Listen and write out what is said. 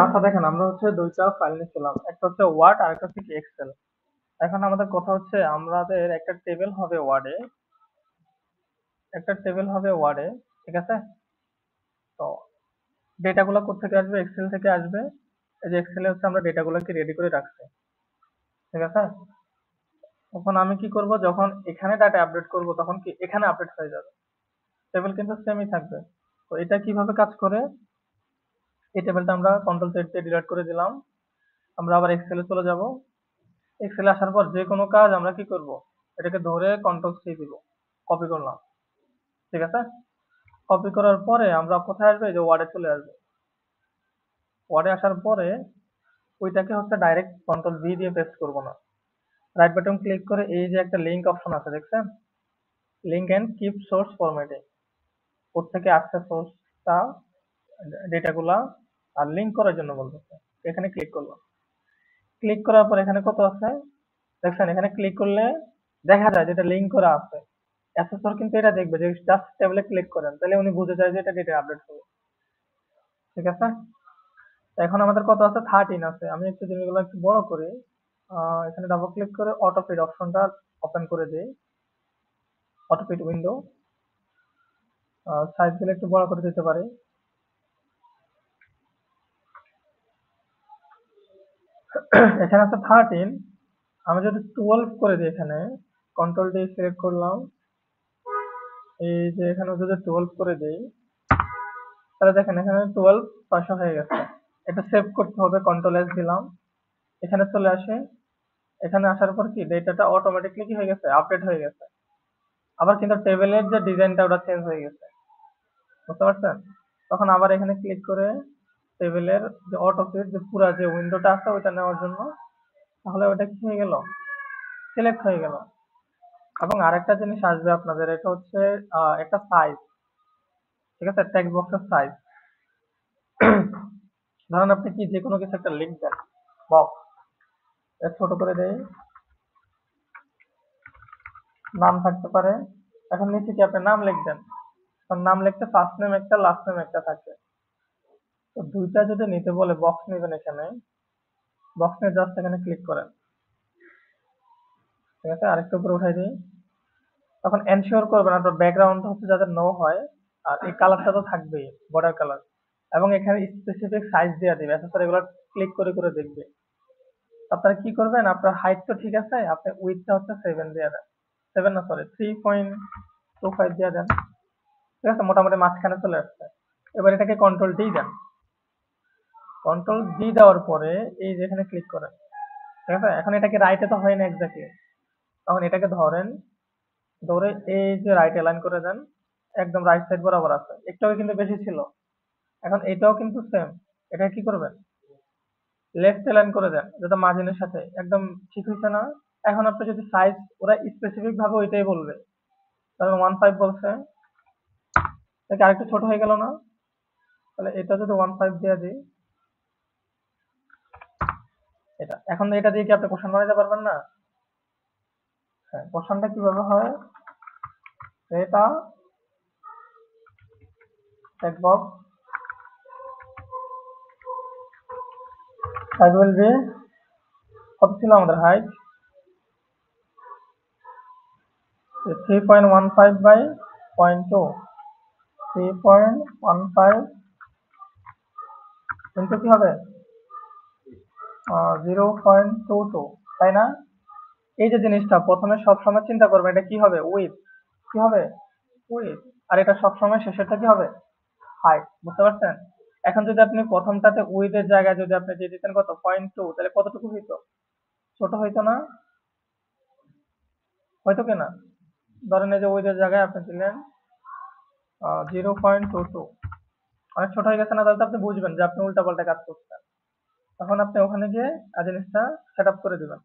আচ্ছা দেখেন, আমরা হচ্ছে দুইটা ফাইল নিয়েছিলাম, একটা হচ্ছে ওয়ার্ড আর একটা হচ্ছে কি এক্সেল। এখন আমাদের কথা হচ্ছে আমাদের একটা টেবিল হবে ওয়ার্ডে, ঠিক আছে? তো ডেটাগুলো কোত্থেকে আসবে? এক্সেল থেকে আসবে। এই যে এক্সেলে হচ্ছে আমরা ডেটাগুলোকে রেডি করে রাখছি, ঠিক আছে? তখন আমি কি করব, যখন এখানে ডাটা আপডেট করব তখন কি এখানে আপডেট হয়ে যাবে, টেবিল কিন্তু সেমই থাকবে। তো এটা কিভাবে কাজ করে, এই টেবিলটা আমরা কন্ট্রোল জেড দিয়ে ডিলিট করে দিলাম। আমরা আবার এক্সেলে চলে যাব। এক্সেলে আসার পর যে কোনো কাজ আমরা কি করব, এটাকে ধরে কন্ট্রোল সি দিব, কপি করলাম, ঠিক আছে? কপি করার পরে আমরা কোথায় আসবে, এই যে ওয়ার্ডে চলে আসবে। ওয়ার্ডে আসার পরে ওইটাকে হচ্ছে ডাইরেক্ট কন্ট্রোল ভি দিয়ে পেস্ট করব না, রাইট বাটন ক্লিক করে এই যে একটা লিঙ্ক অপশন আছে দেখছেন, লিঙ্ক এন্ড কিপ সোর্স ফরম্যাটে, ওর থেকে আসছে সোর্সটা, ডেটাগুলা, আর লিঙ্ক করার জন্য বলতেছে। এখানে ক্লিক করলাম, ক্লিক করার পর এখানে কত আছে দেখছেন, এখানে ক্লিক করলে দেখা যায় যেটা লিঙ্ক করা আছে। অ্যাসেসর কিন্তু এটা দেখবে যে জাস্ট টেবিলে ক্লিক করেন, তাহলে উনি বুঝে যায় যে এটা ডেটা আপডেট হবে, ঠিক আছে? তো এখন আমাদের কত আছে, 13 আছে। আমি একটু জিনিসগুলো একটু বড় করি, এখানে ডাবল ক্লিক করে অটো ফিট অপশনটা ওপেন করে দিই, অটো ফিট উইন্ডো, সাইজ গুলো একটু বড় করে দিতে পারি। এখানে আছে 13, আমি যদি 12 করে দিই, এখানে কন্ট্রোল ডি সিলেক্ট করলাম, এই যে এখানে যদি 12 করে দিই, তাহলে দেখেন এখানে 12 600 হয়ে গেছে। এটা সেভ করতে হবে, কন্ট্রোল এস দিলাম, এখানে চলে আসে। এখানে আসার পর কি ডেটাটা অটোমেটিকলি কি হয়ে গেছে, আপডেট হয়ে গেছে। আবার কিন্তু টেবিলের যে ডিজাইনটা ওটা চেঞ্জ হয়ে গেছে, বুঝতে পারছেন? তখন আবার এখানে ক্লিক করে টেবিলের যে অটো ফিট যে পুরা যে উইন্ডোটা আছে ওইটা নেওয়ার জন্য, তাহলে ওটা কি হয়ে গেল, সিলেক্ট হয়ে গেল। এবং আরেকটা জিনিস আসবে আপনাদের, এটা হচ্ছে একটা সাইজ, ঠিক আছে? টেক্সট বক্সের সাইজ। ধরেন আপনি কি যে কোনো কিছু একটা লিখবেন, বক্স, ছোট করে দেই, নাম থাকতে পারে। এখন নিচে কি আপনি নাম লিখবেন, কারণ নাম লিখতে ফার্স্ট নেম একটা লাস্ট নেম একটা থাকে। তো দুইটা যদি নিতে বলে বক্স নেবেন, এখানে বক্স নিয়ে জাস্ট এখানে ক্লিক করেন, ঠিক আছে? আরেকটু উপরে উঠাই দিই। তখন এনশিওর করবেন আপনার ব্যাকগ্রাউন্ড হচ্ছে যাতে নো হয়, আর এই কালারটা তো থাকবেই, বর্ডার কালার। এবং এখানে স্পেসিফিক সাইজ দেওয়া দিবে, অ্যাসেসর এগুলো ক্লিক করে করে দেখবে। আপনারা কি করবেন, আপনার হাইট তো ঠিক আছে, আপনি উইডথটা হচ্ছে 7 দিয়ে দেন, 7 না সরি 3.25 দিয়ে দেন, ঠিক আছে? মোটামুটি মাঝখানে চলে আসছে। এবার এটাকে কন্ট্রোল ডি দেন, কন্ট্রোল ডি দেওয়ার পরে এই যে এখানে ক্লিক করেন, ঠিক আছে? এখন এটাকে রাইটে তো হয় না এক্স্যাক্টলি, তখন এটাকে ধরেন, ধরে এই যে রাইট অ্যালাইন করে দেন, একদম রাইট সাইড বরাবর আছে, একটু আগে কিন্তু বেশি ছিল। এখন এটাও কিন্তু সেম, এটা কি করবেন, লেফট অ্যালাইন করে দেন যেটা মার্জিনের সাথে একদম ঠিক হয়েছে না? এখন আপনি যদি সাইজ, ওরা স্পেসিফিক ভাবে ওইটাই বলবে, ধরেন 15 বলছে, এটা কি আরেকটু ছোট হয়ে গেল না? তাহলে এটা যদি 15 দিয়ে দিই, এটা এখন এটা দিয়ে কি আপনি কোশ্চেন বানাতে পারবেন না? হ্যাঁ, কোশ্চেনটা কিভাবে হয়, এটা text box size will be, কত ছিল আমাদের হাইট, 3.15 বাই 0.2, 3.15 ইন্টু কি হবে, 0.22, তাই না? এই যে জিনিসটা প্রথমে সবসময় চিন্তা করবে, এটা কি হবে, উইথ, কি হবে, উইথ। আর এটা সবসময় শেষেরটা কি হবে, হাইট, বুঝতে পারছেন? এখন যদি আপনি প্রথমটাতে উইথ এর জায়গায় যদি আপনি দিয়ে দিতেন কত, 0.2, তাহলে কতটুকু হইতো, ছোট হইতো না, হয়তো কিনা? ধরেন এই যে উইথ এর জায়গায় আপনি দিলেন 0.22, অনেক ছোট হয়ে গেছে না? তাহলে তো আপনি বুঝবেন যে আপনি উল্টাপাল্টা কাজ করছেন। তখন আপনি ওখানে গিয়ে জিনিসটা সেট আপ করে দিবেন।